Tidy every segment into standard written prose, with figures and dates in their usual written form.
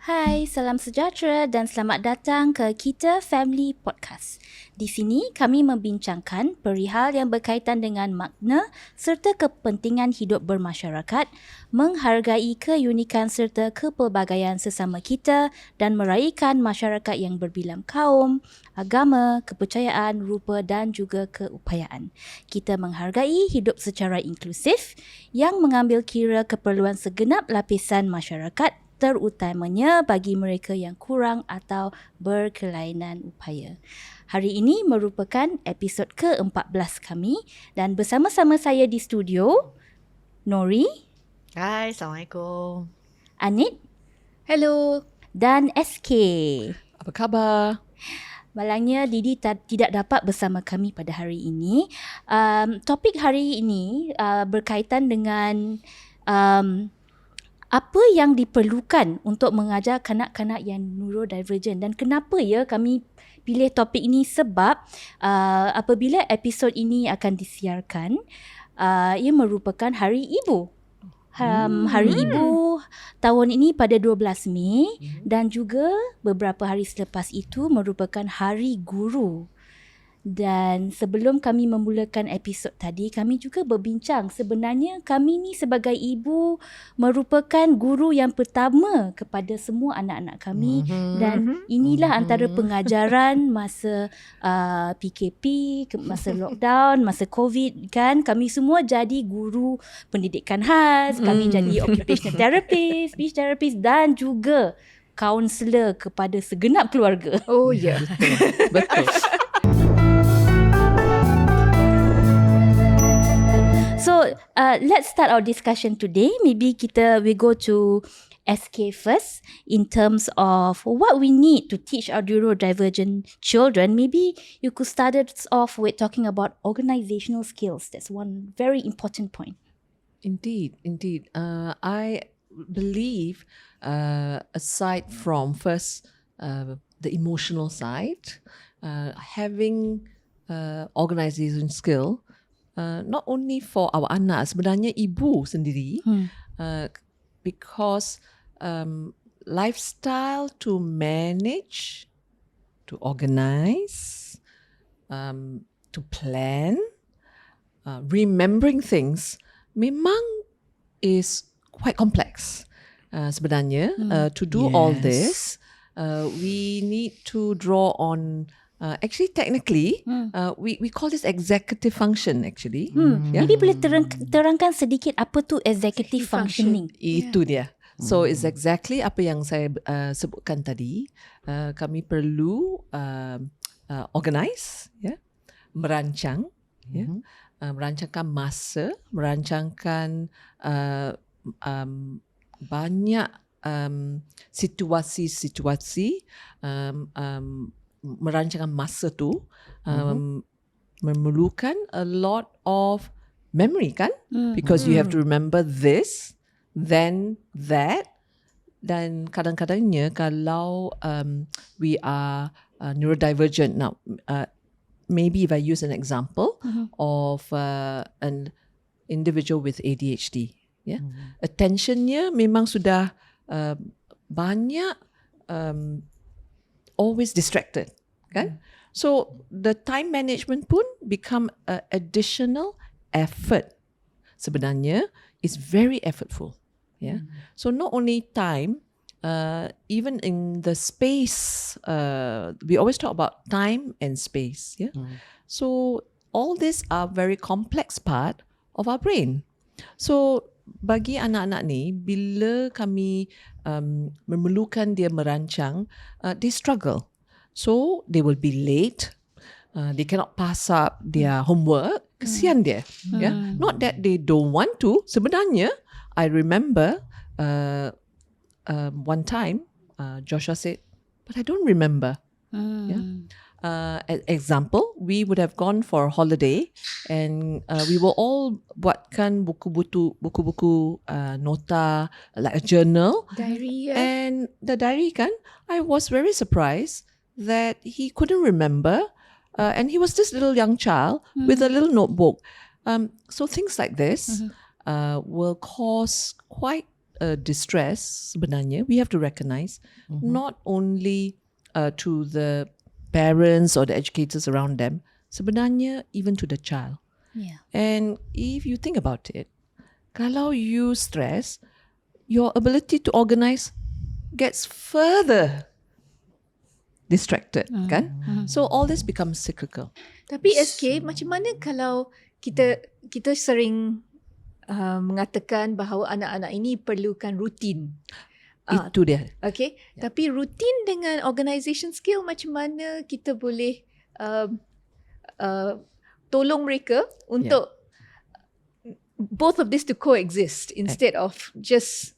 Hai, salam sejahtera dan selamat datang ke Kita Family Podcast. Di sini kami membincangkan perihal yang berkaitan dengan makna serta kepentingan hidup bermasyarakat, menghargai keunikan serta kepelbagaian sesama kita dan meraihkan masyarakat yang berbilang kaum, agama, kepercayaan, rupa dan juga keupayaan. Kita menghargai hidup secara inklusif yang mengambil kira keperluan segenap lapisan masyarakat, terutamanya bagi mereka yang kurang atau berkelainan upaya. Hari ini merupakan episod ke-14 kami dan bersama-sama saya di studio, Nori. Hai, Assalamualaikum. Anit. Hello. Dan SK. Apa khabar? Malangnya Didi tidak dapat bersama kami pada hari ini. Topik hari ini berkaitan dengan apa yang diperlukan untuk mengajar kanak-kanak yang neurodivergent dan kenapa ya kami pilih topik ini sebab apabila episod ini akan disiarkan ia merupakan Hari Ibu. Hari Ibu tahun ini pada 12 Mei dan juga beberapa hari selepas itu merupakan Hari Guru. Dan sebelum kami memulakan episod tadi, kami juga berbincang sebenarnya kami ni sebagai ibu merupakan guru yang pertama kepada semua anak-anak kami dan inilah antara pengajaran masa PKP, masa lockdown, masa COVID kan, kami semua jadi guru pendidikan khas, kami jadi occupational therapist, speech therapist dan juga kaunselor kepada segenap keluarga. Oh ya, betul. So let's start our discussion today. Maybe we go to SK first in terms of what we need to teach our neurodivergent children. Maybe you could start us off with talking about organizational skills. That's one very important point. Indeed. I believe aside from first the emotional side, having organization skill not only for our anak, sebenarnya ibu sendiri, because lifestyle to manage, to organize, to plan, remembering things, memang is quite complex. Sebenarnya, to do all this, we need to draw on actually, technically, we call this executive function actually. Yeah? Maybe boleh terangkan sedikit apa tu executive functioning. Itu dia. So it's exactly apa yang saya sebutkan tadi. Kami perlu organize, merancang, merancangkan masa, merancangkan banyak situasi-situasi, merancangkan masa tu memerlukan a lot of memory kan, because you have to remember this, then that, dan kadang-kadangnya kalau we are neurodivergent. Now maybe if I use an example of an individual with ADHD, attentionnya memang sudah banyak always distracted, kan? So the time management pun become a additional effort. Sebenarnya it's very effortful, So not only time, even in the space, we always talk about time and space, So all these are very complex part of our brain. So bagi anak-anak ni, bila kami memerlukan dia merancang, they struggle. So they will be late. They cannot pass up their homework. Kesian dia. Not that they don't want to. Sebenarnya, I remember one time, Joshua said, but I don't remember. Example, we would have gone for a holiday and we will all buatkan buku-buku nota, like a journal, diary, and the diary kan, I was very surprised that he couldn't remember, and he was this little young child with a little notebook. So things like this will cause quite distress sebenarnya, we have to recognize not only to the parents or the educators around them, sebenarnya even to the child. Yeah. And if you think about it, kalau you stress, your ability to organize gets further distracted, kan? So all this becomes cyclical. Tapi SK, macam mana kalau kita sering mengatakan bahawa anak-anak ini perlukan rutin. Itu dia. Okay. Tapi rutin dengan organisation skill, macam mana kita boleh tolong mereka untuk both of this to coexist instead of just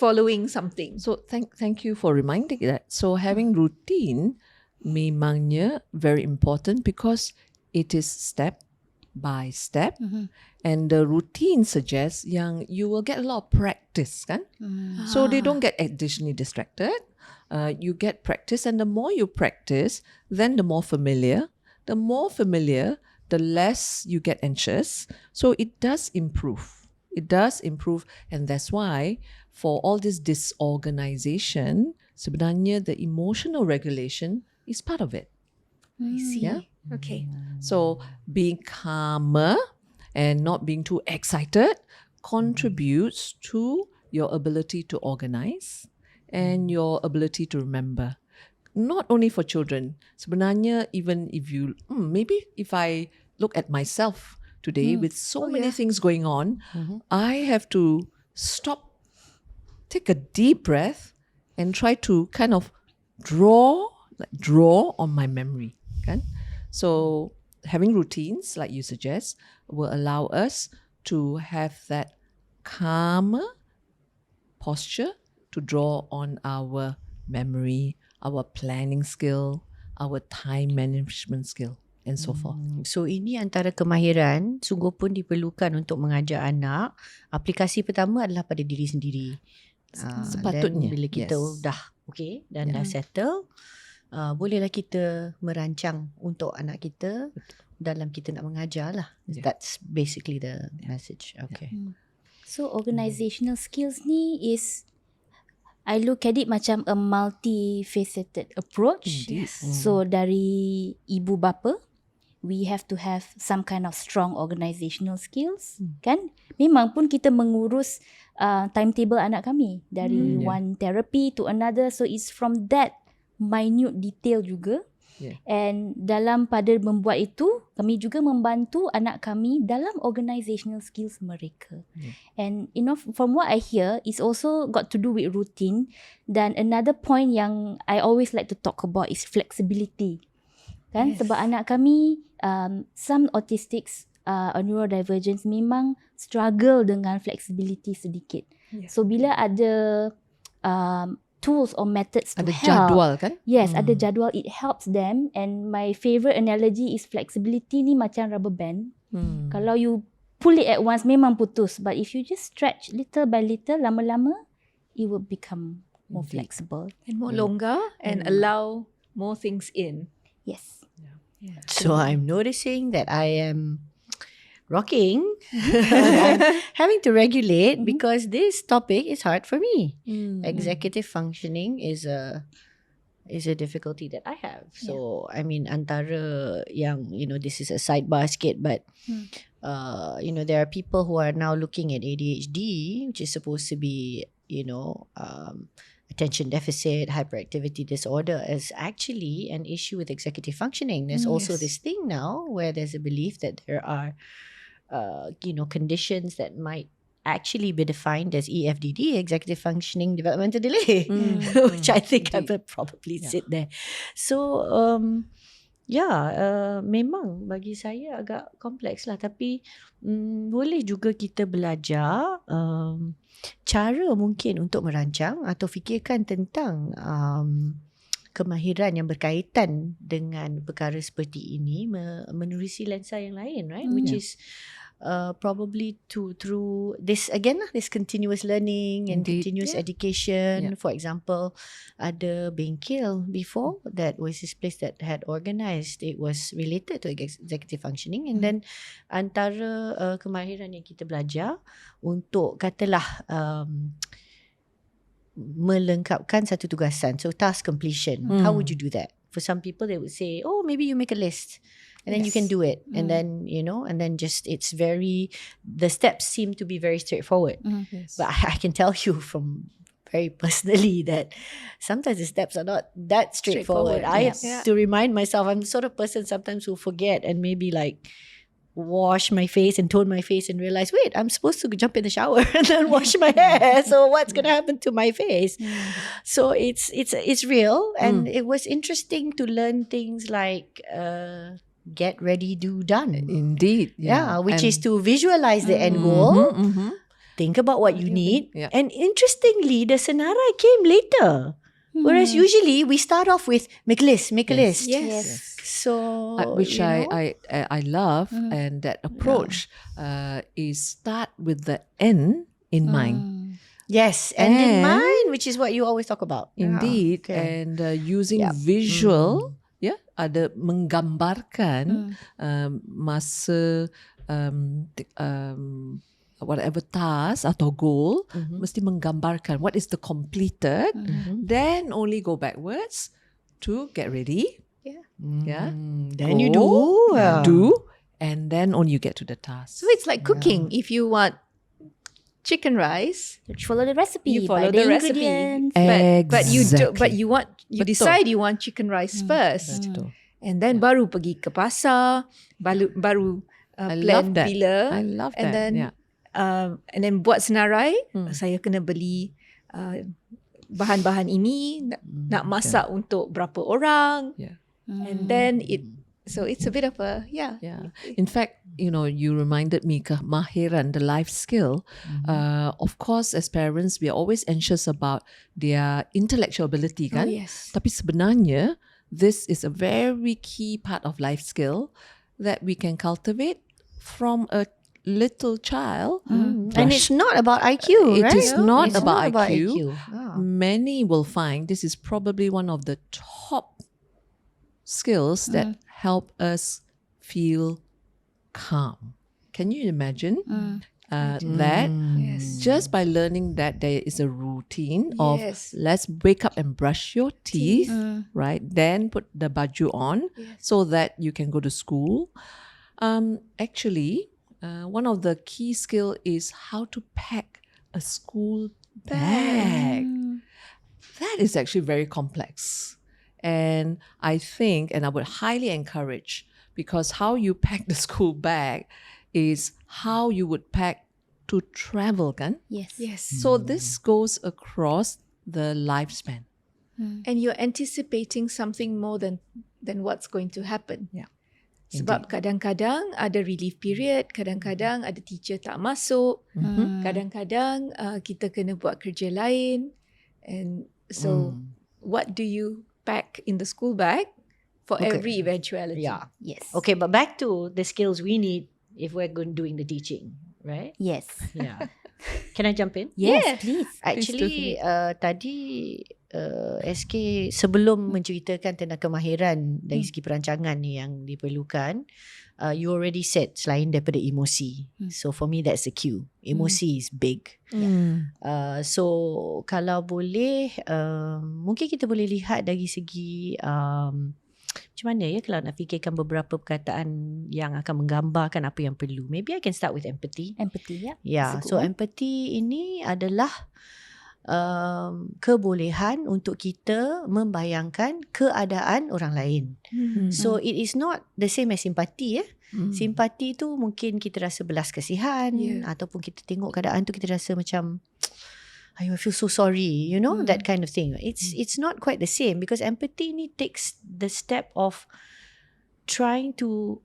following something. So thank you for reminding that. So having routine memangnya very important because it is step by step, and the routine suggests yang you will get a lot of practice, kan? So they don't get additionally distracted. You get practice, and the more you practice, then the more familiar. The more familiar, the less you get anxious. So it does improve. It does improve, and that's why for all this disorganization, sebenarnya the emotional regulation is part of it. I see. Yeah. Okay. So being calmer and not being too excited contributes to your ability to organize and your ability to remember. Not only for children, sebenarnya even if you, maybe if I look at myself today with so many things going on, I have to stop, take a deep breath and try to kind of draw on my memory, kan? So having routines, like you suggest, will allow us to have that calmer posture to draw on our memory, our planning skill, our time management skill, and so forth. So ini antara kemahiran sungguh pun diperlukan untuk mengajar anak. Aplikasi pertama adalah pada diri sendiri. Sepatutnya. Dan bila kita dah okay dan dah settle, bolehlah kita merancang untuk anak kita dalam kita nak mengajar lah. That's basically the message. Okay. So organizational skills ni is, I look at it macam a multifaceted approach. So dari ibu bapa, we have to have some kind of strong organizational skills, kan? Memang pun kita mengurus timetable anak kami dari one therapy to another, so it's from that minute detail juga. And dalam pada membuat itu, kami juga membantu anak kami dalam organizational skills mereka. And you know, from what I hear, it's also got to do with routine. Dan another point yang I always like to talk about is flexibility. Kan? Sebab anak kami, some autistics or neurodivergents memang struggle dengan flexibility sedikit. So bila ada tools or methods to ada help. jadual, kan? Yes, ada jadual. It helps them. And my favourite analogy is flexibility ni macam rubber band. Kalau you pull it at once, memang putus. But if you just stretch little by little, lama-lama, it will become more flexible. And more longer and allow more things in. Yes. So I'm noticing that I am rocking. I'm having to regulate because this topic is hard for me. Executive functioning is a difficulty that I have. So I mean, antara yang, you know, this is a side basket, but you know, there are people who are now looking at ADHD, which is supposed to be, you know, attention deficit hyperactivity disorder, as actually an issue with executive functioning. There's also this thing now where there's a belief that there are you know, conditions that might actually be defined as EFDD, executive functioning developmental delay, which I think I will probably sit there. So memang bagi saya agak kompleks lah, tapi boleh juga kita belajar cara mungkin untuk merancang atau fikirkan tentang kemahiran yang berkaitan dengan perkara seperti ini menerusi lensa yang lain, right? Which is probably through this again this continuous learning and Indeed. continuous education. Yeah. For example, ada bengkel before that was this place that had organised. It was related to executive functioning, and then antara kemahiran yang kita belajar untuk katalah melengkapkan satu tugasan. So task completion. How would you do that? For some people, they would say, "Oh, maybe you make a list." And then you can do it. And then, and then just, it's very, the steps seem to be very straightforward. Yes. But I can tell you from very personally that sometimes the steps are not that straightforward. I have to remind myself, I'm the sort of person sometimes who forget and maybe like wash my face and tone my face and realize, wait, I'm supposed to jump in the shower and then wash my hair. So what's going to happen to my face? So it's real. And it was interesting to learn things like, get ready, do, done. Indeed. Which is to visualize the end goal, think about what you need. Yeah. And interestingly, the senarai came later. Whereas usually we start off with make a list. Yes. So which you know, I love, and that approach is start with the end in mind. yes, and in mind, which is what you always talk about. Indeed, Okay. and using visual, ada menggambarkan masa whatever task atau goal, mesti menggambarkan what is the completed, then only go backwards to get ready. Then you Go, do. do, and then only you get to the task. So it's like cooking. If you want chicken rice, You follow the recipe. you follow buy the recipe. ingredients. But you Betul. decide you want chicken rice first. Betul. And then baru pergi ke pasar, baru I plan love that. bila. I love and that. then and then buat senarai, saya kena beli bahan-bahan ini, nak masak untuk berapa orang. Yeah. And then so it's a bit of a Yeah. In fact, you reminded me kemahiran, the life skill. Of course, as parents, we are always anxious about their intellectual ability, kan? yes. Tapi sebenarnya, this is a very key part of life skill that we can cultivate from a little child. And it's not about IQ, right? It is not It's about not IQ. Ah. Many will find this is probably one of the top skills that help us feel calm. Can you imagine that? Yes. Just by learning that there is a routine of Yes. let's wake up and brush your teeth, right? Then put the baju on so that you can go to school. Actually, one of the key skill is how to pack a school bag. That is actually very complex. And I think, and I would highly encourage, because how you pack the school bag is how you would pack to travel, kan? Yes. Yes. So this goes across the lifespan. And you're anticipating something more than what's going to happen. Yeah. Sebab kadang-kadang ada relief period, kadang-kadang ada teacher tak masuk, kadang-kadang kita kena buat kerja lain. And so what do you pack in the school bag for every eventuality? Yeah. Yes. Okay, but back to the skills we need if we're going doing the teaching, right? Yes. Yeah. Can I jump in? Yes, please. Actually, tadi SK sebelum menceritakan tentang kemahiran dari segi perancangan ni yang diperlukan, you already said selain daripada emosi. So for me that's the cue. Emosi is big. So kalau boleh, mungkin kita boleh lihat dari segi macam mana ya kalau nak fikirkan beberapa perkataan yang akan menggambarkan apa yang perlu. Maybe I can start with empathy. Empathy, ya. Yeah, so empathy ini adalah kebolehan untuk kita membayangkan keadaan orang lain. So it is not the same as simpati. Simpati tu mungkin kita rasa belas kasihan, ataupun kita tengok keadaan tu kita rasa macam I feel so sorry, that kind of thing. It's not quite the same because empathy ni takes the step of trying to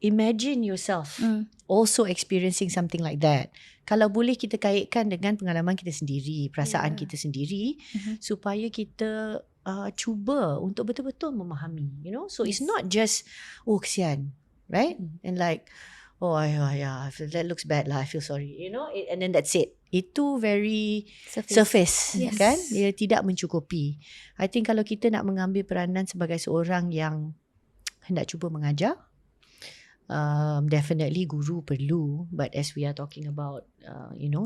imagine yourself also experiencing something like that. Kalau boleh kita kaitkan dengan pengalaman kita sendiri, perasaan kita sendiri, supaya kita cuba untuk betul-betul memahami, So it's not just kesian, right? And like oh yeah, that looks bad lah, I feel sorry, and then that's it. Itu very surface Yes. kan, dia tidak mencukupi. I think kalau kita nak mengambil peranan sebagai seorang yang hendak cuba mengajar, definitely guru perlu, but as we are talking about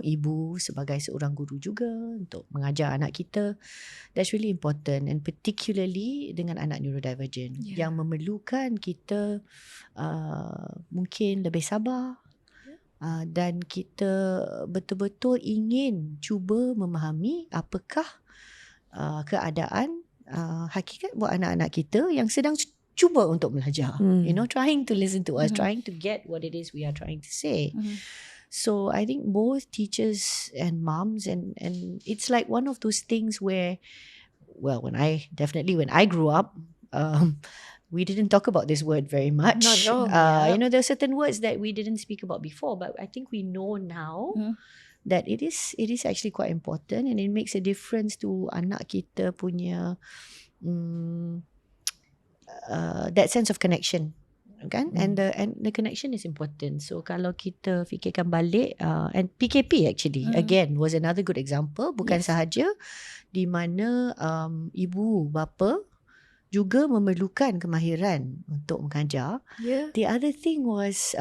ibu sebagai seorang guru juga untuk mengajar anak kita, that's really important, and particularly dengan anak neurodivergent yang memerlukan kita mungkin lebih sabar, dan kita betul-betul ingin cuba memahami apakah keadaan hakikat buat anak-anak kita yang sedang cuba untuk belajar, trying to listen to us, trying to get what it is we are trying to say. So I think both teachers and moms, and it's like one of those things where, well, when I grew up, we didn't talk about this word very much. Not at all. There are certain words that we didn't speak about before, but I think we know now that it is actually quite important, and it makes a difference to anak kita punya that sense of connection, kan? And the connection is important. So kalau kita fikirkan balik, and PKP actually again was another good example, bukan sahaja di mana ibu bapa juga memerlukan kemahiran untuk mengajar. The other thing was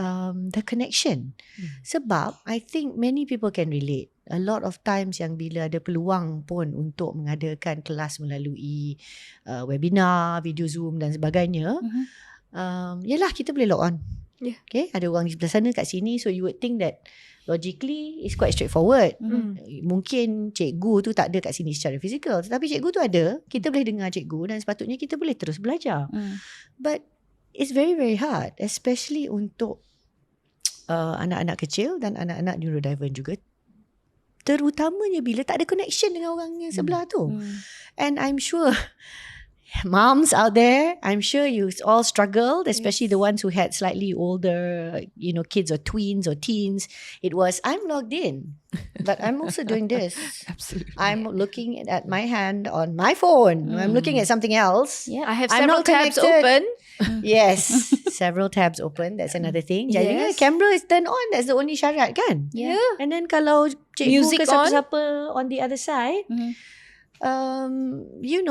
the connection. Sebab I think many people can relate. A lot of times yang bila ada peluang pun untuk mengadakan kelas melalui webinar, video Zoom dan sebagainya, yelah kita boleh log on. Okay, ada orang di sebelah sana kat sini, so you would think that logically it's quite straightforward. Mungkin cikgu tu tak ada kat sini secara fizikal, tetapi cikgu tu ada, kita boleh dengar cikgu dan sepatutnya kita boleh terus belajar. But it's very very hard, especially untuk anak-anak kecil dan anak-anak neurodivergent juga, terutamanya bila tak ada connection dengan orang yang sebelah tu. And I'm sure moms out there, I'm sure you all struggled, especially the ones who had slightly older, kids or tweens or teens. It was, I'm logged in, but I'm also doing this. Absolutely. I'm looking at my hand on my phone. I'm looking at something else. I have I'm several not tabs connected. open. Yes, several tabs open. That's another thing. Jadi camera is turned on. That's the only syarat kan? Yeah. And then kalau cikgu Music ke siapa-siapa on the other side, dia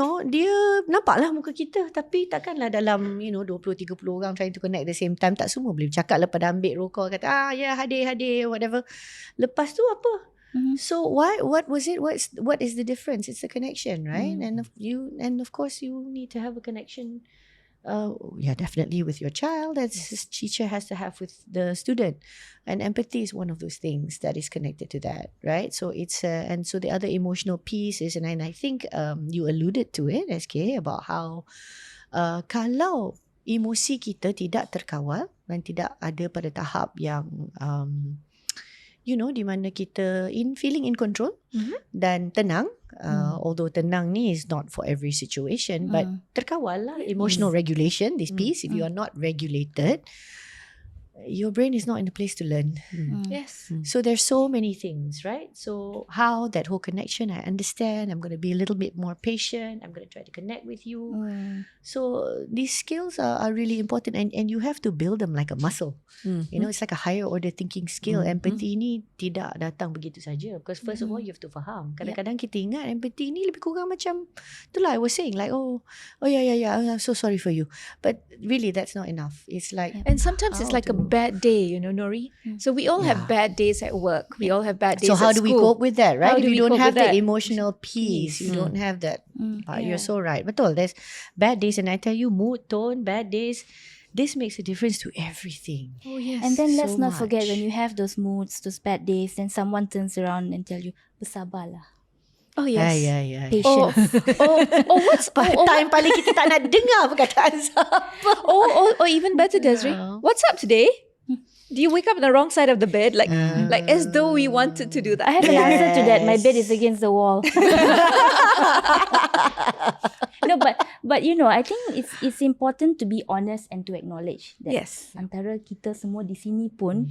nampaklah muka kita, tapi takkanlah dalam 20-30 orang trying to connect the same time, tak semua boleh bercakap. Lepas dah ambil roll call, kata hadir whatever, lepas tu apa? So what was it, what is the difference? It's the connection, right? And of course you need to have a connection, definitely with your child, as a teacher has to have with the student, and empathy is one of those things that is connected to that, right? So it's and so the other emotional piece is, and I think you alluded to it, SK, about how kalau emosi kita tidak terkawal dan tidak ada pada tahap yang di mana kita feeling in control dan tenang. Although tenang ni is not for every situation, but terkawal lah, emotional regulation, this piece. If you are not regulated, your brain is not in a place to learn. Yes. So there's so many things, right? So how that whole connection, I understand, I'm going to be a little bit more patient, I'm going to try to connect with you. So these skills are really important, and you have to build them like a muscle. It's like a higher order thinking skill. Empathy ni tidak datang begitu saja, because first of all you have to faham. Kadang-kadang kita ingat empathy ni lebih kurang macam, itulah I was saying, like oh yeah, I'm so sorry for you, but really that's not enough. It's like, And sometimes it's like a bad day, Nori. So we all have bad days at work. We all have bad days so how at do we school. cope with that, right? How If do you we don't cope have with the that? emotional peace, you don't have that part. You're so right. Betul, there's bad days, and I tell you, mood, tone, bad days, this makes a difference to everything. Oh yes. And then let's So not forget, much. when you have those moods, those bad days, then someone turns around and tell you, bersabarlah, Oh yes. Ay. patience. What's Time paling kita tak nak dengar perkataan siapa. or even better, Desiree. What's up today? Do you wake up on the wrong side of the bed, like as though we wanted to do that? I have an answer to that. My bed is against the wall. No, but I think it's important to be honest and to acknowledge that Yes. antara kita semua di sini pun,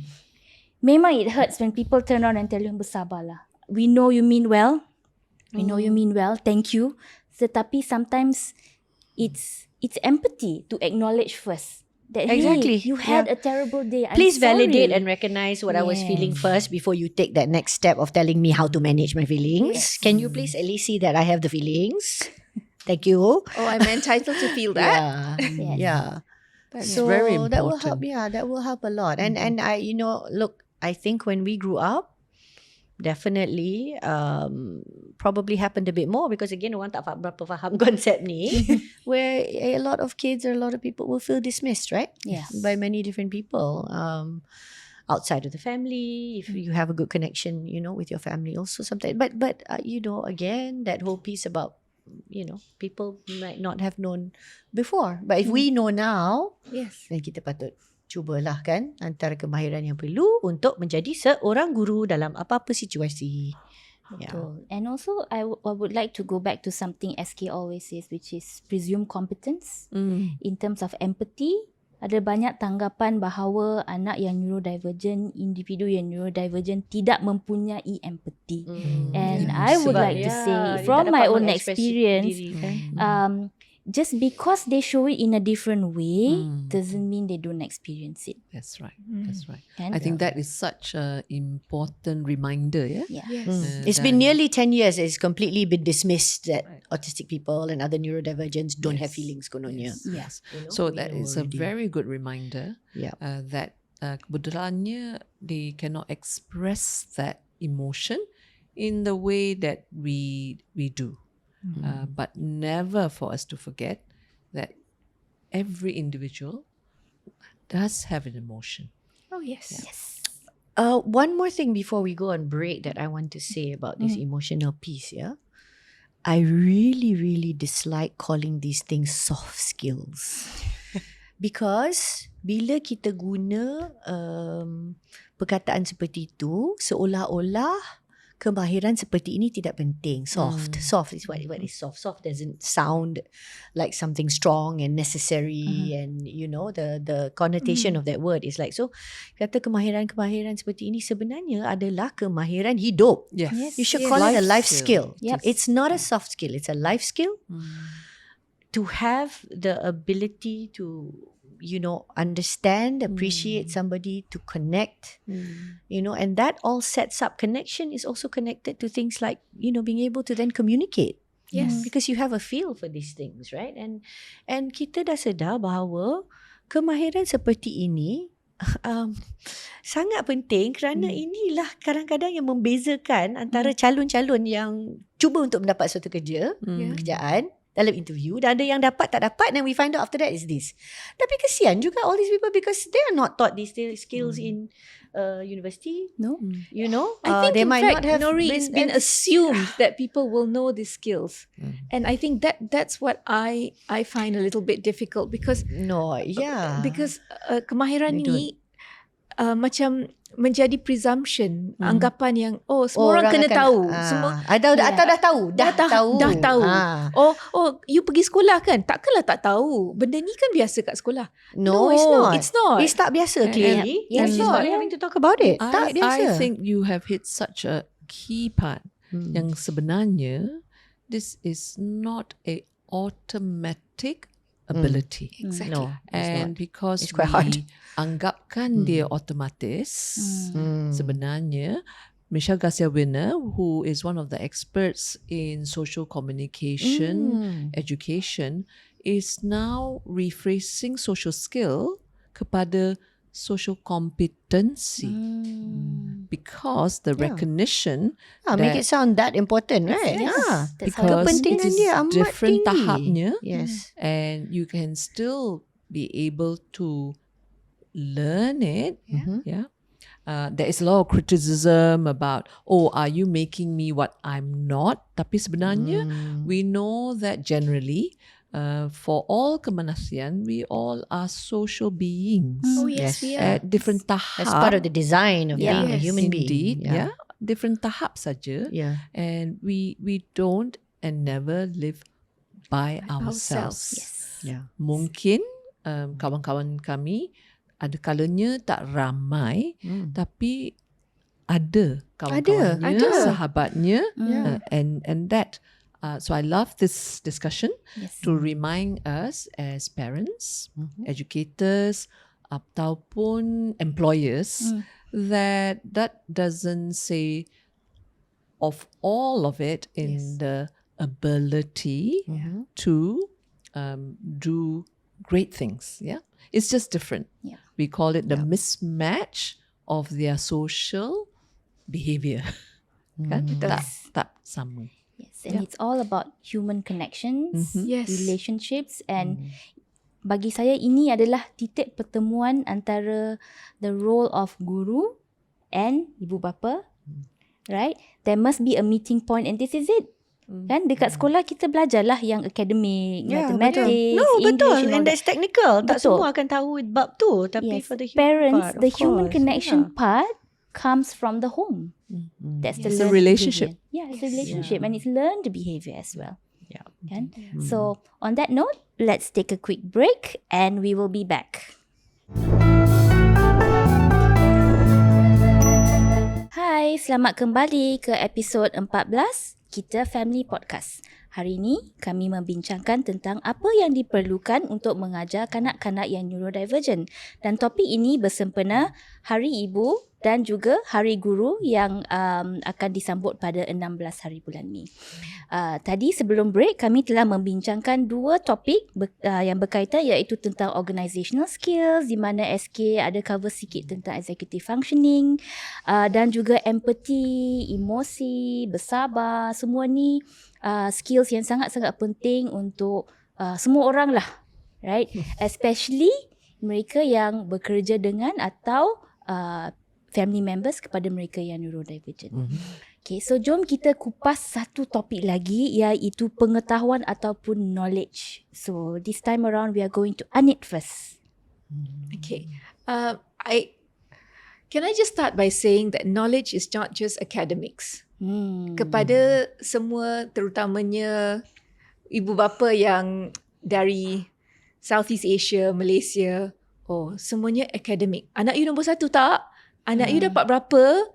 memang it hurts when people turn around and tell you, bersabarlah. We know you mean well. Thank you. Tetapi sometimes it's empathy to acknowledge first. that Exactly. hey, you had a terrible day. I'm Please validate sorry. and recognize what I was feeling Yes. first before you take that next step of telling me how to manage my feelings. Yes. Can you please at least see that I have the feelings? Thank you. Oh, I'm entitled to feel that. Yeah. Yes. Yeah. That's So very that will help. important. Yeah, that will help a lot. And I, look, I think when we grew up, definitely probably happened a bit more because again orang tak berapa faham konsep ni where a lot of kids or a lot of people will feel dismissed, right? Yes. By many different people outside of the family, if you have a good connection, with your family also sometimes. But again, that whole piece about people might not have known before. But if we know now, Yes. then kita patut cubalah kan antara kemahiran yang perlu untuk menjadi seorang guru dalam apa-apa situasi. Yeah. Betul. And also, I would like to go back to something SK always says, which is presumed competence. In terms of empathy, ada banyak tanggapan bahawa anak yang neurodivergent, individu yang neurodivergent tidak mempunyai empathy. And I would Sebab, like to say, dia from tak my dapat own mengekspresi experience, diri, kan? just because they show it in a different way doesn't mean they don't experience it. That's right. That's right. Kan? I think that is such an important reminder. Yeah. Yeah. Yes. It's been nearly 10 years. It's completely been dismissed that autistic people and other neurodivergents don't have feelings kononnya. Yes. You know, So we that know is a already. very good reminder Yeah. that kebetulannya they cannot express that emotion in the way that we do. But never for us to forget that every individual does have an emotion. Oh, yes. Yes. One more thing before we go on break that I want to say about this emotional piece, yeah. I really, really dislike calling these things soft skills. Because bila kita guna perkataan seperti itu, seolah-olah kemahiran seperti ini tidak penting. Soft is what is soft. Soft doesn't sound like something strong and necessary, and the connotation of that word is like, so kata kemahiran seperti ini sebenarnya adalah kemahiran hidup. Yes. You should call it a life skill. Yep. It's not a soft skill. It's a life skill. To have the ability to understand, appreciate somebody, to connect, and that all sets up. Connection is also connected to things like, being able to then communicate. Yes. Because you have a feel for these things, right? And kita dah sedar bahawa kemahiran seperti ini sangat penting kerana inilah kadang-kadang yang membezakan antara calon-calon yang cuba untuk mendapat suatu kerjaan dalam interview, dan ada yang dapat tak dapat, and we find out after that is this. Tapi kesian juga all these people because they are not taught these skills in university. No? I think they in might fact, not have Nori, it's been assumed that people will know these skills. And I think that's what I find a little bit difficult because kemahiran They ni macam menjadi presumption, anggapan yang semua orang kena akan, tahu. Semua atau dah tahu. Dah tahu. You pergi sekolah kan? Takkanlah tak tahu. Benda ni kan biasa kat sekolah. No, it's not. It's not. It's tak biasa clearly. Yes, She's it's not not. having to talk about it. Tak I biasa. think you have hit such a key part yang sebenarnya this is not a automatic ability. Exactly. No, And because It's quite we hard. anggapkan dia otomatis, sebenarnya Michelle Garcia Winner, who is one of the experts in social communication education, is now rephrasing social skill kepada social competency because the recognition make it sound that important, right? Yes. That's how because Kepentingan it is dia amat different tinggi. tahapnya, Yes. and you can still be able to learn it. There is a lot of criticism about, are you making me what I'm not? Tapi sebenarnya we know that generally for all kemanasian, we all are social beings Oh yes, we are. at different tahap. That's part of the design of being a Yes. human Indeed, being. yeah. Different tahap saja. Yeah. And we don't and never live by ourselves. Yes. Yeah. Mungkin kawan-kawan kami ada kalanya tak ramai, tapi ada kawan-kawannya, Ada. sahabatnya, and that So I love this discussion Yes. to remind us as parents, educators, ataupun employers that doesn't say of all of it in the ability to do great things. Yeah, it's just different. Yeah. We call it the mismatch of their social behavior. Kan? Tak sama. Yes, and it's all about human connections, Yes. relationships, and bagi saya ini adalah titik pertemuan antara the role of guru and ibu bapa, right? There must be a meeting point, and this is it. Kan dekat sekolah kita belajarlah yang akademik, mathematics, No, English betul. and all And that. that's technical. Tak Betul. semua akan tahu bab tu. Tapi Yes, for the human parents, part, of the human course. connection part comes from the home. That's the It's a learned relationship. behavior. Yeah, it's a relationship, and it's learned behavior as well. Yeah. Kan? So on that note, let's take a quick break, and we will be back. Hai, selamat kembali ke episod 14 Kita Family Podcast. Hari ini kami membincangkan tentang apa yang diperlukan untuk mengajar kanak-kanak yang neurodivergent, dan topik ini bersempena Hari Ibu dan juga Hari Guru yang akan disambut pada 16 hari bulan Mei. Tadi sebelum break kami telah membincangkan dua topik yang berkaitan, iaitu tentang organizational skills, di mana SK ada cover sikit tentang executive functioning, dan juga empathy, emosi, bersabar. Semua ni skills yang sangat-sangat penting untuk semua orang lah, right? Especially mereka yang bekerja dengan atau family members kepada mereka yang neurodivergent. Okay, so jom kita kupas satu topik lagi, iaitu pengetahuan ataupun knowledge. So this time around we are going to Anit first. Okay. Can I just start by saying that knowledge is not just academics. Kepada semua, terutamanya ibu bapa yang dari Southeast Asia, Malaysia, semuanya academic. Anak you nombor 1 tak? Anak you dapat berapa?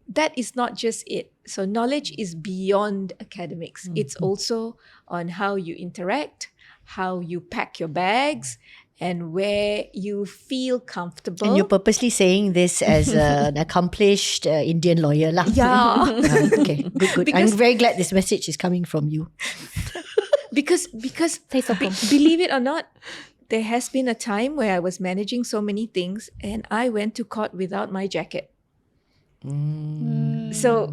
That is not just it. So knowledge is beyond academics. It's also on how you interact, how you pack your bags, and where you feel comfortable. And you're purposely saying this as an accomplished Indian lawyer lah. Yeah. Okay, good. I'm very glad this message is coming from you. Because believe it or not, there has been a time where I was managing so many things and I went to court without my jacket. So,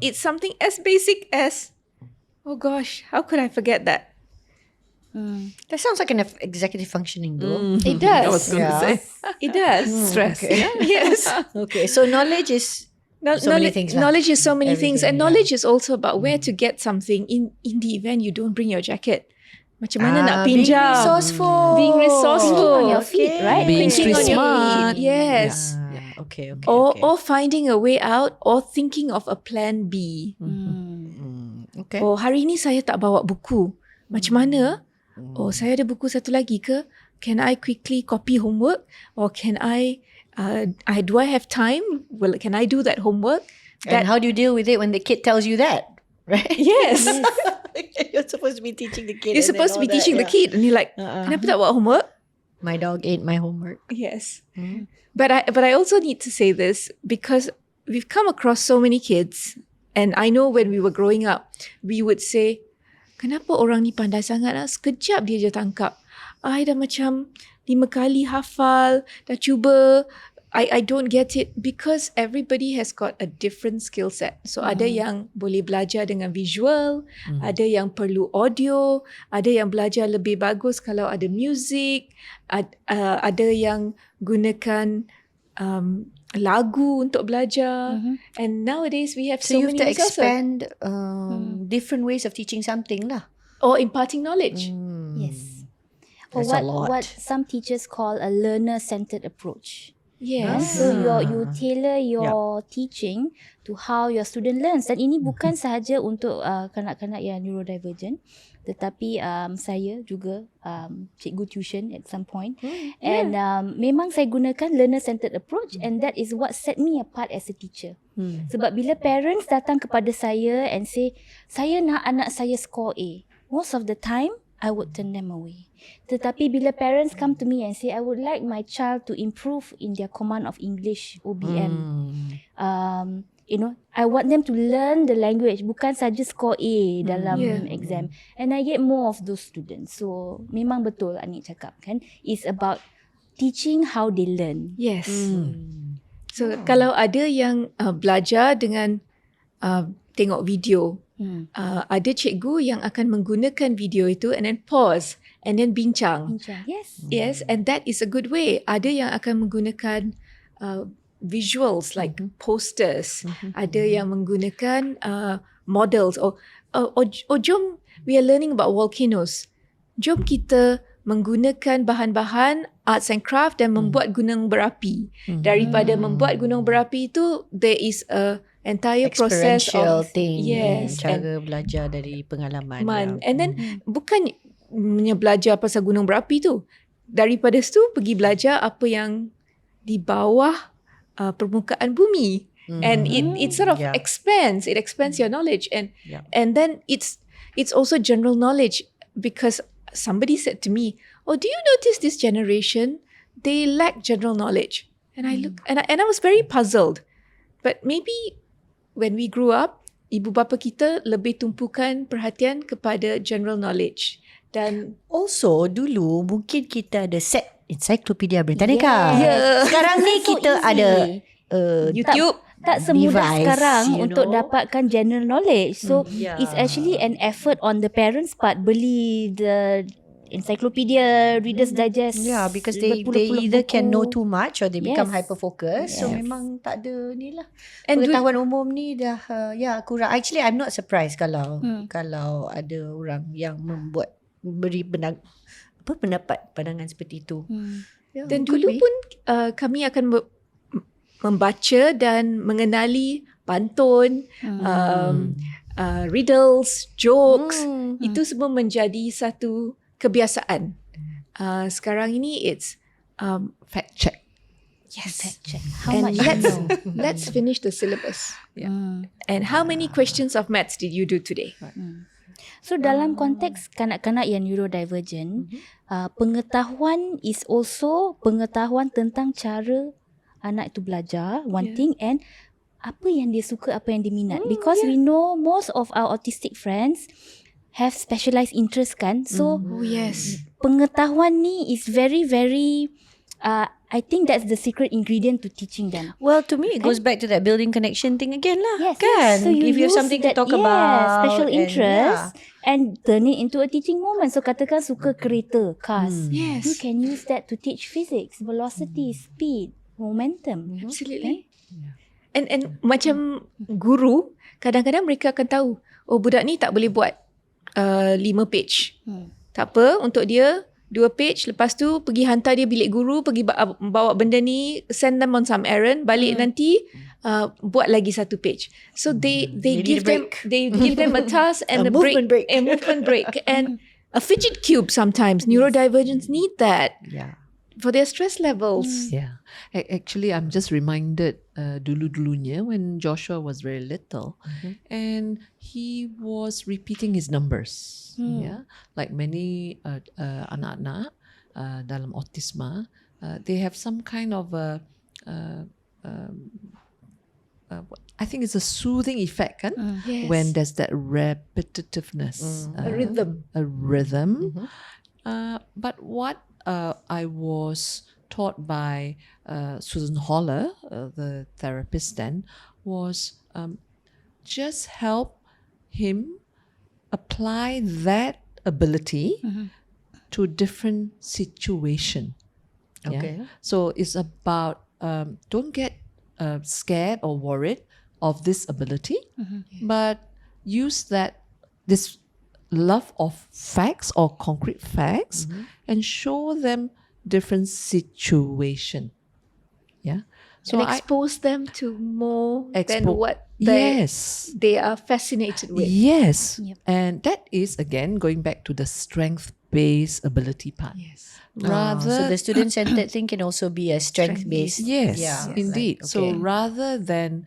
it's something as basic as, oh gosh, how could I forget that? That sounds like an executive functioning though. It does. I was going to say. It does. Stress. Okay. Yes. Okay, so knowledge is so many things lah. Knowledge is so many things. And Everything, knowledge is also about where to get something in the event you don't bring your jacket. Macam mana nak being pinjam. resourceful. Being resourceful. On your feet, right? Being Thinking street on your smart. feet. Yes. Okay. Or finding a way out, or thinking of a plan B. Okay. Oh, hari ni saya tak bawa buku. Macam mana? Oh, saya ada buku satu lagi ke? Can I quickly copy homework? Or can do I have time? Well, can I do that homework? And how do you deal with it when the kid tells you that? Right? Yes. You're supposed to be teaching the kid. You're supposed to be teaching the kid. And you're like, kenapa tak buat homework? My dog ate my homework. Yes. But I also need to say this because we've come across so many kids, and I know when we were growing up, we would say, kenapa orang ni pandai sangat lah? Sekejap dia je tangkap. I dah macam 5 kali hafal, dah cuba. I don't get it because everybody has got a different skill set. So ada yang boleh belajar dengan visual, ada yang perlu audio, ada yang belajar lebih bagus kalau ada music, ada yang gunakan lagu untuk belajar. And nowadays we have So so you have many to resources. expand different ways of teaching something lah. Or imparting knowledge. Yes. Or That's a lot. what some teachers call a learner-centered approach. Yes. So you tailor your teaching to how your student learns. Dan ini bukan sahaja untuk kanak-kanak yang neurodivergent, tetapi saya juga cikgu tuition at some point. And memang saya gunakan learner-centered approach, and that is what set me apart as a teacher. Sebab bila parents datang kepada saya and say, saya nak anak saya score A, most of the time I would turn them away. Tetapi bila parents come to me and say, I would like my child to improve in their command of English, OBM. I want them to learn the language, bukan saja score A dalam exam. And I get more of those students. So memang betul Anit cakap kan, it's about teaching how they learn. Yes. So kalau ada yang belajar dengan tengok video, ada cikgu yang akan menggunakan video itu and then pause and then bincang. Yes, and that is a good way. Ada yang akan menggunakan visuals like posters. Ada yang menggunakan models. Jom, we are learning about volcanoes. Jom kita menggunakan bahan-bahan arts and craft dan membuat gunung berapi. Daripada membuat gunung berapi itu, there is a entire process experiential of thing. Yes, Cara belajar dari pengalaman. And then bukan belajar pasal gunung berapi tu. Daripada situ pergi belajar apa yang di bawah permukaan bumi. And it sort of expands. It expands your knowledge, and then it's also general knowledge, because somebody said to me, "Oh, do you notice this generation? They lack general knowledge." And I look and I was very puzzled. But maybe when we grew up, ibu bapa kita lebih tumpukan perhatian kepada general knowledge. Dan also dulu mungkin kita ada set encyclopedia Britannica. Sekarang ni kita ada YouTube. Tak semudah device, sekarang untuk dapatkan general knowledge. So it's actually an effort on the parents' part, beli the encyclopedia, Reader's Digest. Yeah, because they either can know too much or they become hyper-focused. So memang tak ada ni lah. Pengetahuan umum ni dah kurang. Actually, I'm not surprised kalau ada orang yang beri pandangan seperti itu. Dan dulu pun kami akan membaca dan mengenali pantun, riddles, jokes. Itu semua menjadi satu kebiasaan. Sekarang ini it's Fact check. yes. Fact check. How And much let's finish the syllabus. And how many questions of maths did you do today? So dalam konteks kanak-kanak yang neurodivergent, pengetahuan is also pengetahuan tentang cara anak itu belajar, one thing, and apa yang dia suka, apa yang dia minat. Because we know most of our autistic friends have specialized interest kan. So pengetahuan ni is very very I think that's the secret ingredient to teaching them. Well, to me, it goes back to that building connection thing again lah. Yes, Kan? so if you have something to talk about. special interest and turn it into a teaching moment. So katakan suka kereta, cars. You can use that to teach physics, velocity, speed, momentum. Absolutely. And macam guru, kadang-kadang mereka akan tahu, oh budak ni tak boleh buat 5 page. Tak apa, untuk dia 2 page, lepas tu pergi hantar dia bilik guru, pergi bawa benda ni, send them on some errand, balik nanti buat lagi 1 page. So they give them a task and a movement break. A movement break and a fidget cube sometimes. Neurodivergents need that. For their stress levels. Actually, I'm just reminded dulu-dulunya when Joshua was very little, and he was repeating his numbers. Like many anak-anak dalam autisma, they have some kind of I think it's a soothing effect, kan? When there's that repetitiveness, A rhythm. But what I was taught by Susan Holler, the therapist then, was just help him apply that ability to different situation. Okay. So it's about don't get scared or worried of this ability, but use this love of facts or concrete facts and show them different situation. Yeah. So and expose them to more than what they are fascinated with. Yes. Yep. And that is, again, going back to the strength-based ability part. Yes. So the student-centered thing can also be a strength-based. Yes, indeed. Like, so rather than,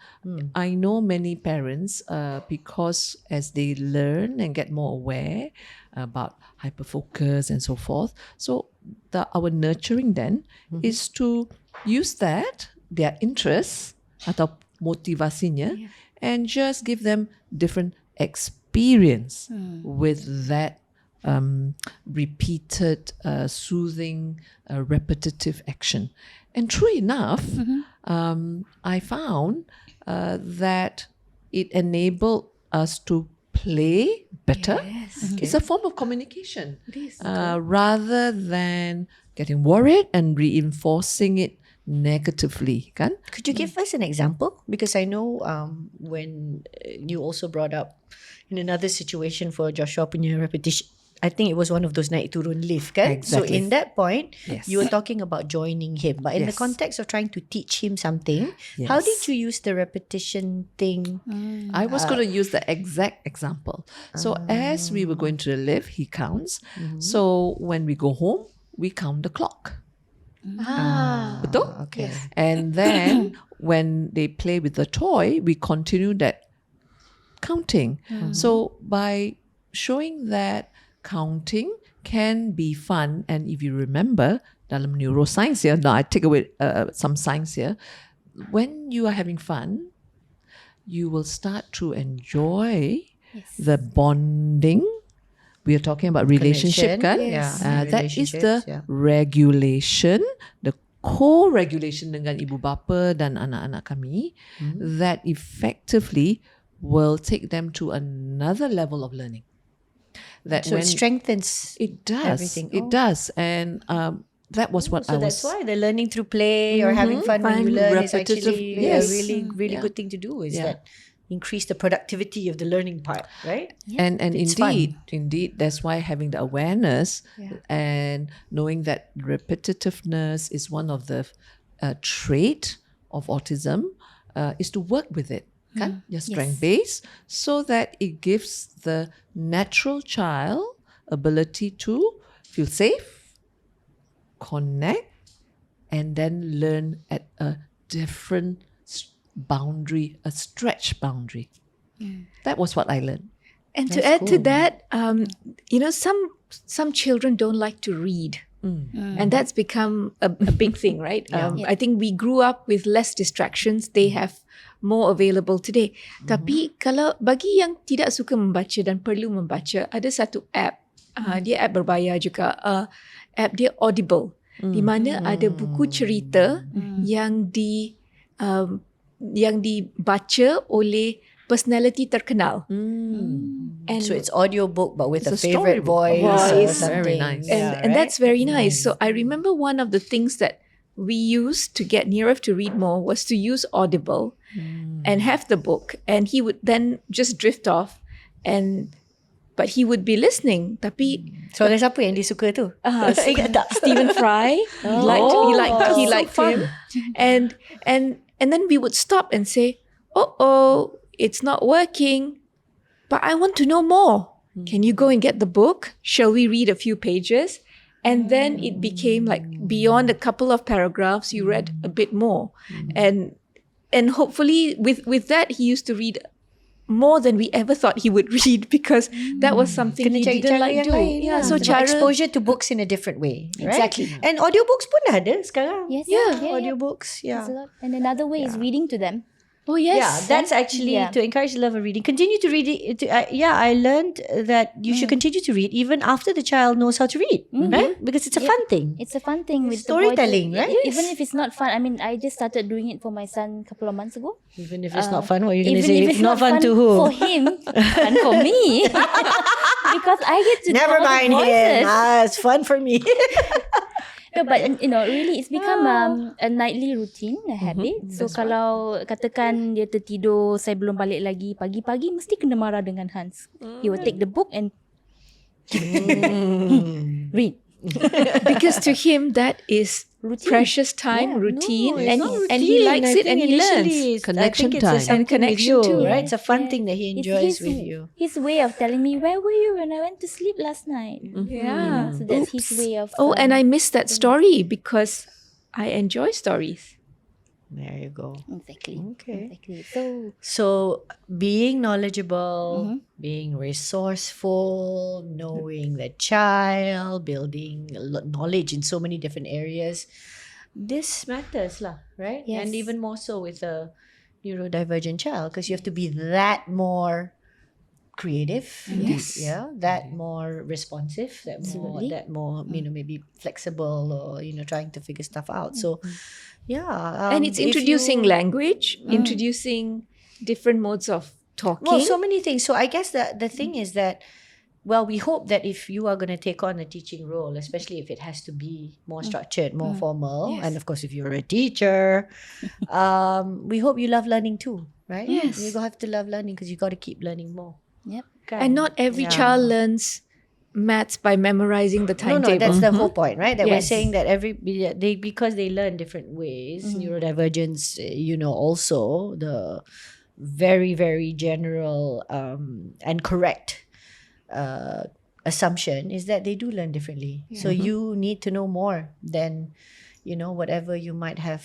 I know many parents, because as they learn and get more aware about hyperfocus and so forth, so our nurturing then is to use that, their interests atau motivasinya, and just give them different experience with that repeated, soothing, repetitive action. And true enough, I found that it enabled us to play better. Yes. It's a form of communication. It is. Rather than getting worried and reinforcing it negatively. Kan? Could you give us an example? Because I know when you also brought up in another situation for Joshua punya repetition, I think it was one of those naik turun lift, kan? Exactly. So in that point, you were talking about joining him. But in the context of trying to teach him something, how did you use the repetition thing? I was going to use the exact example. So as we were going to the lift, he counts. So when we go home, we count the clock. Betul? Okay. And then when they play with the toy, we continue that counting. So by showing that counting can be fun, and if you remember dalam neuroscience here, now I take away some science here, when you are having fun, you will start to enjoy the bonding. We are talking about relationship, kan? That is the regulation, the co-regulation dengan ibu bapa dan anak-anak kami that effectively will take them to another level of learning. That so it strengthens everything. It does. And that was what I was... So that's why the learning through play or having fun when you learn is actually a really good thing to do, is that increase the productivity of the learning part, right? And indeed, that's why having the awareness and knowing that repetitiveness is one of the trait of autism is to work with it. Kan? Your strength-based, so that it gives the natural child ability to feel safe, connect, and then learn at a different boundary, a stretch boundary. That was what I learned. And to add to that, some children don't like to read. And that's become a big thing, right? I think we grew up with less distractions. They have more available today. Tapi kalau bagi yang tidak suka membaca dan perlu membaca, ada satu app. Dia app berbayar juga. App dia Audible. Di mana ada buku cerita yang dibaca oleh personality terkenal. And so it's audiobook but with a favorite voice. Very nice. And that's very nice. So I remember one of the things that we used to get Nirav to read more was to use Audible and have the book, and he would then just drift off, but he would be listening. Tapi suara siapa yang dia suka tu? Stephen Fry. He liked him. And then we would stop and say, "Oh, it's not working, but I want to know more. Can you go and get the book? Shall we read a few pages?" And then it became like beyond a couple of paragraphs, you read a bit more. And hopefully with that, he used to read more than we ever thought he would read, because that was something he didn't like doing. So exposure to books in a different way. Right? Exactly. And audiobooks pun ada sekarang. Yes. Audiobooks. There's a lot. And another way is reading to them. Oh yes. Yeah, that's actually to encourage the love of reading. Continue to read it. I learned that you should continue to read even after the child knows how to read, right? Because it's a fun thing. It's a fun thing with storytelling, the voice. right? Even if it's not fun. I mean, I just started doing it for my son a couple of months ago. Even if it's not fun, what are you going to Even say? if it's not fun to who? For him, fun for me. Because I get to Never know mind the voices. him. It's fun for me. No, but really it's become a nightly routine, a habit. So kalau katakan dia tertidur, saya belum balik lagi, pagi-pagi mesti kena marah dengan Hans. He will take the book and read. Because to him that is routine. precious time, Yeah. routine, No, it's not and he routine. likes I it think and he learns. initially Connection I think time. it's something And connection with you, too. right? It's a fun thing that he It's enjoys with you. his way of telling me, where were you when I went to sleep last night? Yeah. So that's his Oops. way of. And I missed that story because I enjoy stories. There you go. Exactly. Okay. Exactly. So So being knowledgeable, being resourceful, knowing the child, building knowledge in so many different areas, this matters lah, right? Yes. And even more so with a neurodivergent child, because you have to be that more creative, Yes. that more responsive, Absolutely. that more maybe flexible, or trying to figure stuff out. So yeah, And it's if introducing you- language, introducing different modes of talking. Well, so many things. So I guess the thing is that, well, we hope that if you are going to take on a teaching role, especially if it has to be more structured, more formal, Yes. and of course, if you're a teacher, we hope you love learning too, right? Yes. You have to love learning because you got to keep learning more. yep. And not every child learns maths by memorizing the No, timetable. that's the whole point, right? That we're Yes. saying that because they learn different ways, neurodivergence, also the very, very general and correct assumption is that they do learn differently. So you need to know more than, whatever you might have,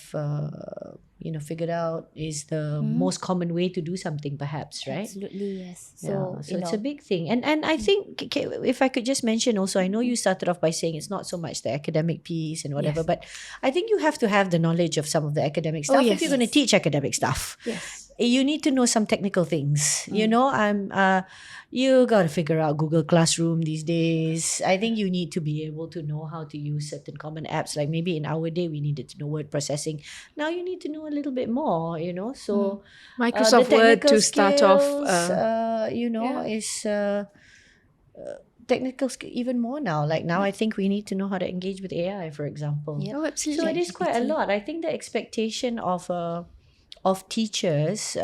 figured out is the most common way to do something, perhaps, right? Absolutely, yes. So, So, it's a big thing. And I think, if I could just mention also, I know you started off by saying it's not so much the academic piece and whatever, but I think you have to have the knowledge of some of the academic stuff if yes. you're going to teach academic stuff. Yes. You need to know some technical things. You got to figure out Google Classroom these days. I think you need to be able to know how to use certain common apps. Like maybe in our day, we needed to know word processing. Now you need to know a little bit more, So Microsoft the Word technical to start off. skills, is technical skill even more now. Like now, I think we need to know how to engage with AI, for example. Yep. Oh, absolutely. So it is quite a lot. I think the expectation of teachers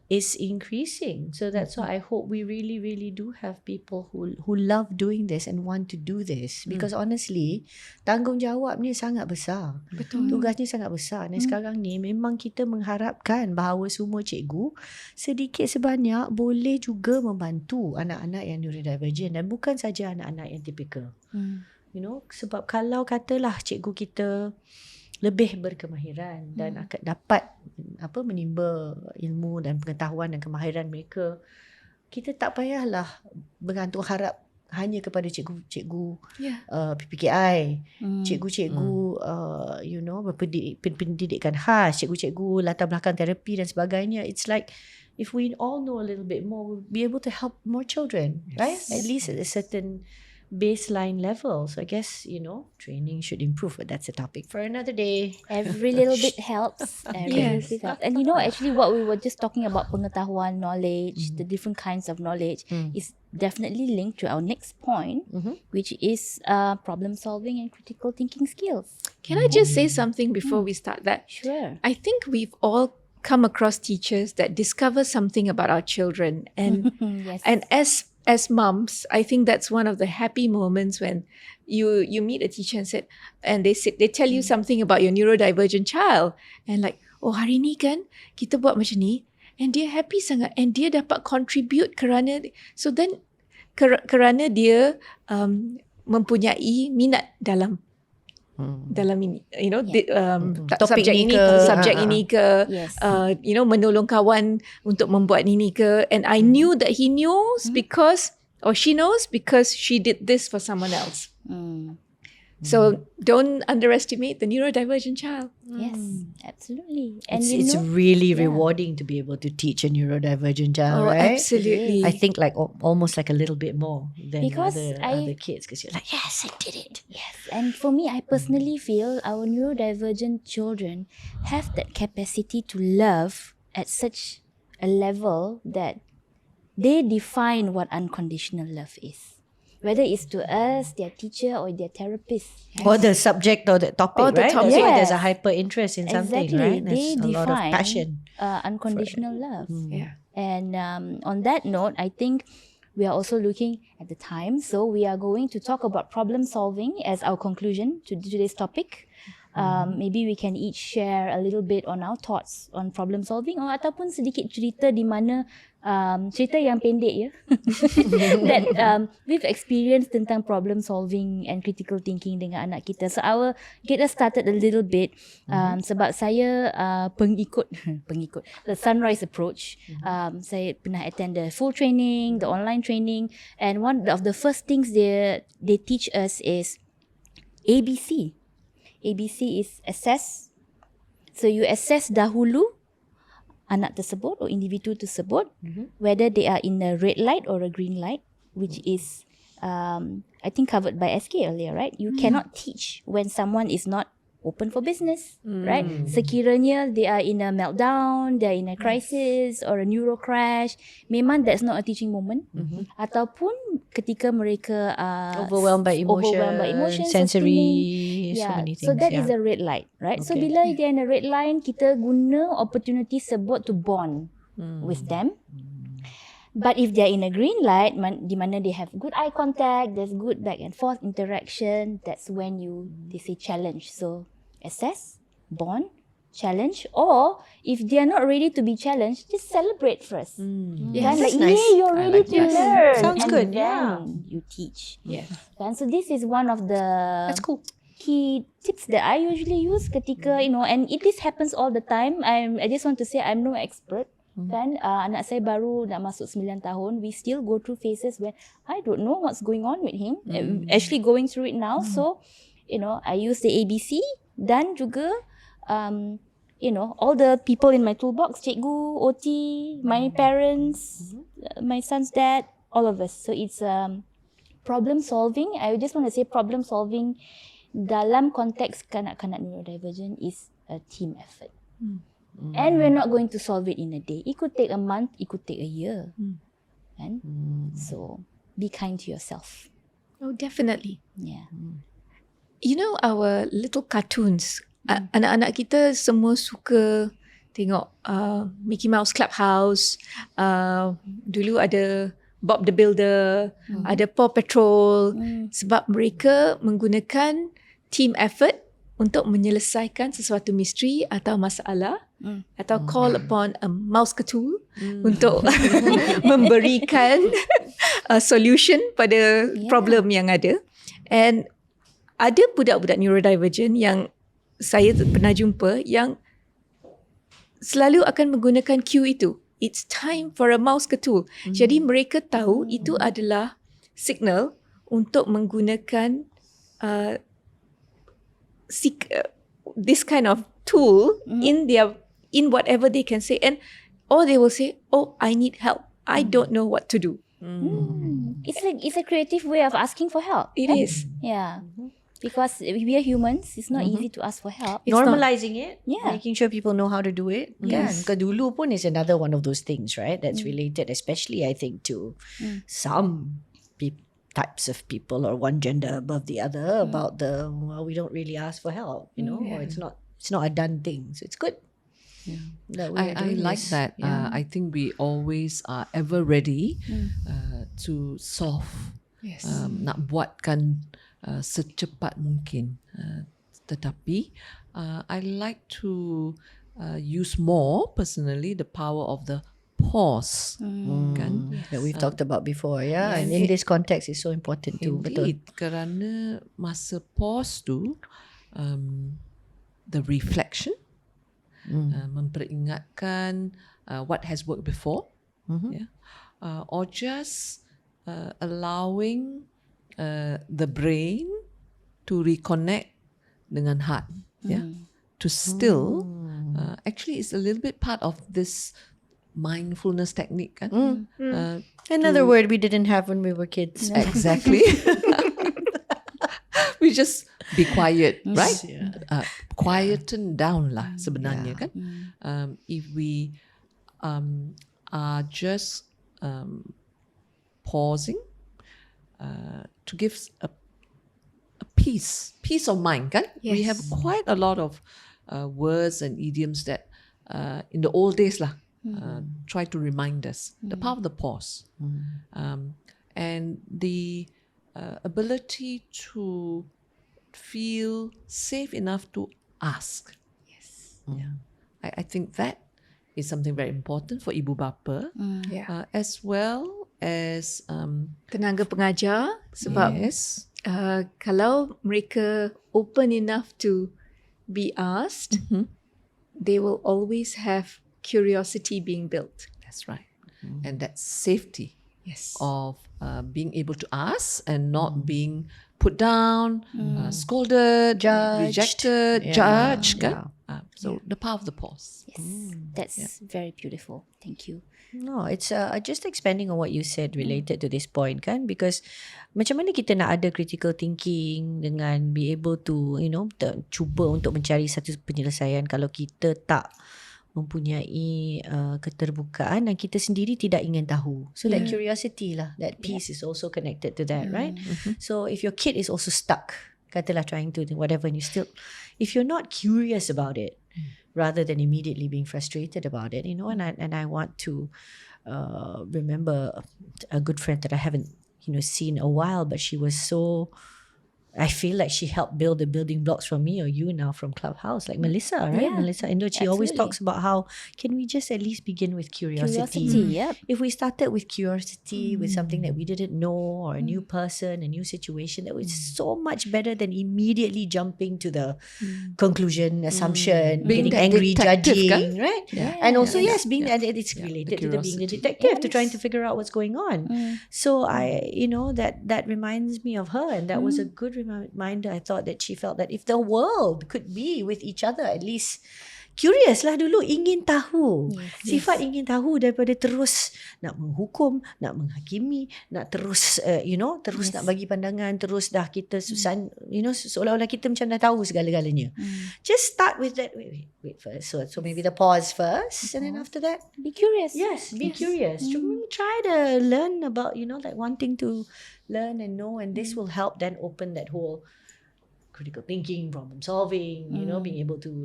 is increasing. So that's why I hope we really, really do have people who love doing this and want to do this. Because honestly, tanggungjawab ni sangat besar. Betul. Tugasnya sangat besar. Dan sekarang ni memang kita mengharapkan bahawa semua cikgu sedikit sebanyak boleh juga membantu anak-anak yang neurodivergent dan bukan saja anak-anak yang typical. Sebab kalau katalah cikgu kita lebih berkemahiran dan akan dapat menimba ilmu dan pengetahuan dan kemahiran mereka, kita tak payahlah bergantung harap hanya kepada cikgu-cikgu PPKI, cikgu-cikgu berpendidikan khas, cikgu-cikgu latar belakang terapi dan sebagainya. It's like if we all know a little bit more, we'll be able to help more children, right? At least at a certain baseline level. So I guess, training should improve, but that's a topic for another day. every little bit helps. Every little bit helps. And actually what we were just talking about pengetahuan, knowledge, the different kinds of knowledge is definitely linked to our next point, which is problem solving and critical thinking skills. Can I just say something before we start that? Sure. I think we've all come across teachers that discover something about our children. And Yes. and as mums, I think that's one of the happy moments when you meet a teacher and they tell you something about your neurodivergent child, and like, oh, hari ni kan kita buat macam ni, and dia happy sangat, and dia dapat contribute kerana dia mempunyai minat dalam ini, Topik subjek ni ini, ke, subjek ini ke, Yes. menolong kawan untuk membuat ini ke, and I knew that he knows because, or she knows because she did this for someone else. So don't underestimate the neurodivergent child. Yes, absolutely. And It's really rewarding to be able to teach a neurodivergent child, right? Absolutely. I think like almost like a little bit more than Because other kids, because you're like, yes, I did it. Yes, and for me, I personally feel our neurodivergent children have that capacity to love at such a level that they define what unconditional love is. Whether it's to us, their teacher, or their therapist. Or the subject or the topic, Or the right? topic. That's why Yes. there's a hyper interest in something, Exactly. right? They There's a lot of define passion. unconditional love. Yeah. And on that note, I think we are also looking at the time. So we are going to talk about problem solving as our conclusion to today's topic. Maybe we can each share a little bit on our thoughts on problem solving, or ataupun sedikit cerita di mana cerita yang pendek ya that we've experienced tentang problem solving and critical thinking dengan anak kita. So I will get us started a little bit sebab saya pengikut the sunrise approach. Saya pernah attend the full training, the online training, and one of the first things they teach us is ABC. ABC is assess. So you assess dahulu anak tersebut or individu tersebut, whether they are in a red light or a green light, which is I think covered by SK earlier, right? You cannot teach when someone is not open for business, right? Sekiranya they are in a meltdown, they are in a crisis or a neuro crash, memang that's not a teaching moment. Ataupun ketika mereka overwhelmed by emotions, sensory, so many things. So that is a red light, right? So bila dia in a red line, kita guna opportunity sebut to bond with them. But if they're in a green light, di mana they have good eye contact, there's good back and forth interaction, that's when they say challenge. So assess, bond, challenge, or if they're not ready to be challenged, just celebrate first. Yes, like, nice. Yay, you're ready to learn. Sounds and good. Then you teach. Yes. And so this is one of the That's cool. key tips that I usually use ketika, and this happens all the time. I just want to say I'm no expert. Kan anak saya baru nak masuk 9 tahun, we still go through phases where I don't know what's going on with him. Actually going through it now. So I use the ABC dan juga all the people in my toolbox, cikgu, OT, my parents, my son's dad, all of us. So it's problem solving. I just want to say problem solving dalam konteks kanak-kanak neurodivergent is a team effort. And we're not going to solve it in a day. It could take a month, it could take a year. And so be kind to yourself. Oh, definitely. Yeah. Our little cartoons, anak-anak kita semua suka tengok Mickey Mouse Clubhouse, dulu ada Bob the Builder, ada Paw Patrol, sebab mereka menggunakan team effort untuk menyelesaikan sesuatu misteri atau masalah, atau call upon a mouse ketul untuk memberikan solution pada problem yang ada. And ada budak-budak neurodivergent yang saya pernah jumpa yang selalu akan menggunakan cue itu. It's time for a mouse ketul. Jadi mereka tahu itu adalah signal untuk menggunakan this kind of tool in whatever they can say, and or they will say, "Oh, I need help. I don't know what to do." It's a creative way of asking for help. It is. Yeah. Because we are humans, it's not easy to ask for help. Normalizing it, Yeah. making sure people know how to do it. Yes. Kan? Kedulu pun is another one of those things, right? That's related, especially I think to some types of people or one gender above the other about we don't really ask for help, or it's not a done thing. So it's good. That we are I doing like this. that. I think we always are ever ready to solve. Yes. Nak buatkan secepat mungkin. Tetapi I like to use more personally the power of the pause. Kan? That we've talked about before, and in this context it's so important too. Betul. Indeed, kerana masa pause tu the reflection, memperingatkan what has worked before, or just allowing the brain to reconnect dengan heart, to still actually it's a little bit part of this mindfulness technique kan? Another word we didn't have when we were kids. Exactly. We just be quiet, right? Quieten down lah sebenarnya kan. If we are just pausing to give a peace of mind kan. We have quite a lot of words and idioms that in the old days lah try to remind us the power of the pause. and the ability to feel safe enough to ask. Yes. Yeah, I think that is something very important for ibu bapa, Yeah. as well as Tenaga pengajar sebab yes, kalau mereka open enough to be asked, they will always have curiosity being built. that's right, and that safety Yes. of being able to ask and not being put down, scolded, Judged. rejected, Yeah. judged. Yeah. Kan? So the power of the pause. Yes, that's very beautiful. Thank you. No, it's just expanding on what you said related to this point kan, because macam mana kita nak ada critical thinking dengan be able to cuba untuk mencari satu penyelesaian kalau kita tak mempunyai keterbukaan dan kita sendiri tidak ingin tahu. So that curiosity lah, that piece is also connected to that, right? So if your kid is also stuck, katalah trying to whatever, and you still, if you're not curious about it, rather than immediately being frustrated about it, and I want to remember a good friend that I haven't seen a while, but she was so, I feel like she helped build the building blocks for me or you now from Clubhouse, like Melissa, right? Yeah, Melissa, she always absolutely. talks about how can we just at least begin with curiosity. Yep. If we started with curiosity, with something that we didn't know, or a new person, a new situation, that was so much better than immediately jumping to the conclusion, assumption, Being getting that angry, detective, judging, kan? right? Yeah. And also, Yeah. yes, being that it's Yeah, related the to the being the curiosity. detective, to trying to figure out what's going on. So I, that reminds me of her, and that was a good reminder. I thought that she felt that if the world could be with each other, at least curious lah dulu, ingin tahu. Sifat ingin tahu daripada terus nak menghukum, nak menghakimi, nak terus terus nak bagi pandangan, terus dah kita susah, seolah-olah kita macam dah tahu segala-galanya. Just start with that. Wait first. So maybe the pause first, and then after that, Be curious. yes, be curious. Try to learn about, like wanting to learn and know, and this will help then open that whole critical thinking, problem solving, being able to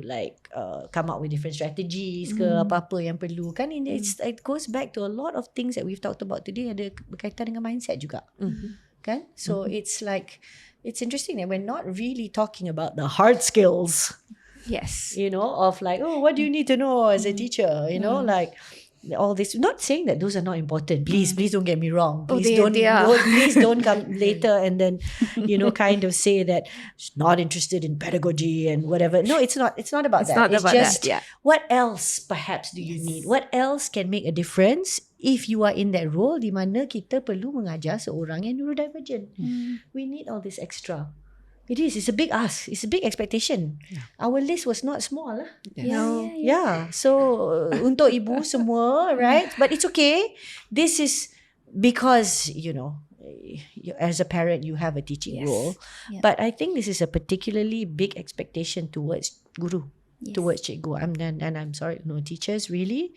come up with different strategies ke apa-apa yang perlu kan. It goes back to a lot of things that we've talked about today, ada berkaitan dengan mindset juga kan. So it's interesting that we're not really talking about the hard skills, Yes. of what do you need to know as a teacher, like all this. Not saying that those are not important. Please don't get me wrong. Please they are. please don't come later and then kind of say that she's not interested in pedagogy and whatever. No, it's not. It's not about It's that. not It's about just that, yeah. what else perhaps do you need? What else can make a difference if you are in that role di mana kita perlu mengajar seorang yang neurodivergent? We need all this extra. It is. It's a big ask. It's a big expectation. Our list was not small lah. Yeah. So untuk ibu semua, right? But it's okay. This is because as a parent you have a teaching role. Yeah. But I think this is a particularly big expectation towards guru, towards cikgu. And I'm sorry, no teachers really.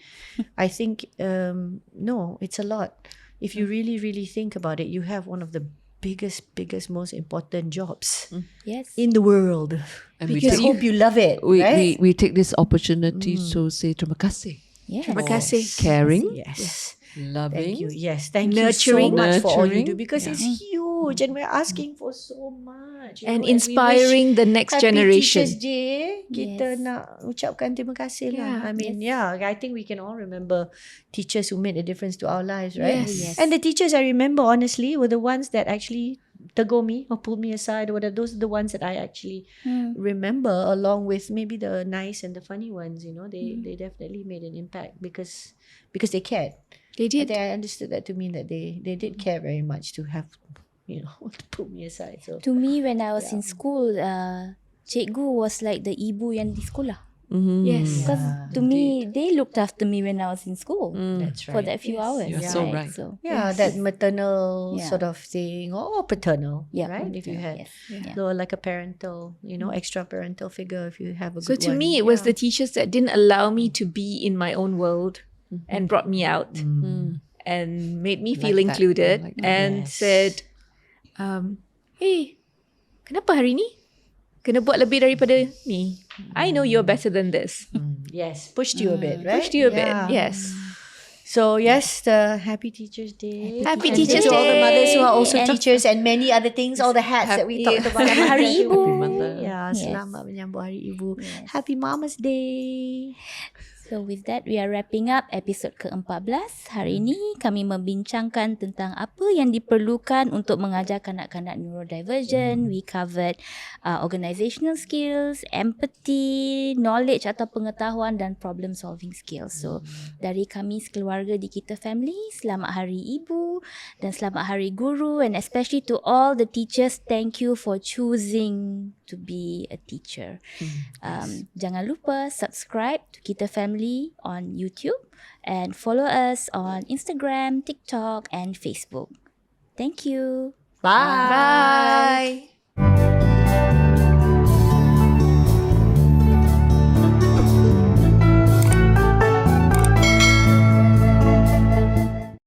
I think no, it's a lot. If you really, really think about it, you have one of the biggest, most important jobs Yes. in the world. And we Because I take- hope you love it, right? we take this opportunity to say terima kasih, Yes. Terima kasih. caring, Yes. loving, Thank you. Yes, thank Nurturing. you so much for all you Nurturing. do, because it's huge and we're asking for so much. And we wish inspiring the next Happy generation. Teachers Day, kita Yes. nak ucapkan terima kasih lah. Yeah. I mean, I think we can all remember teachers who made a difference to our lives, right? Yes. And the teachers I remember, honestly, were the ones that actually tegur me or pulled me aside or whatever. Those are the ones that I actually remember, along with maybe the nice and the funny ones. They definitely made an impact because they cared. They did. I understood that to mean that they did care very much to have to put me aside. So To me, when I was in school, cikgu was like the ibu yang di sekolah. Yes. Because to me, they looked after me when I was in school that's right. for that few hours. You're so right. So, Yeah, that maternal Yeah. sort of thing, or paternal, yeah. right? If you had, Yes. Yeah. so like a parental, extra parental figure, if you have a So good to one. me, it was the teachers that didn't allow me to be in my own world and brought me out and made me feel Like that. included Like that. and Yes. said, hey, kenapa hari ni kena buat lebih daripada ni? I know you're better than this. Yes, pushed you a bit, right? Pushed you a bit, Yeah. yes. So yes, the Happy Teachers Day. Happy And Teachers to all the mothers who are also Day. teachers and many other things, all the hats that we talked about. Selamat Hari Ibu. Happy Mother. Ya, Yes. selamat menyambut Hari Ibu. Yes. Happy Mama's Day. So with that, we are wrapping up episod ke-14. Hari ini kami membincangkan tentang apa yang diperlukan untuk mengajar kanak-kanak neurodivergent. We covered organizational skills, empathy, knowledge atau pengetahuan dan problem solving skills. So dari kami sekeluarga di Kita Family, selamat Hari Ibu dan selamat Hari Guru, and especially to all the teachers, thank you for choosing to be a teacher. Jangan lupa subscribe to Kita Family on YouTube and follow us on Instagram, TikTok and Facebook. Thank you. Bye. Bye.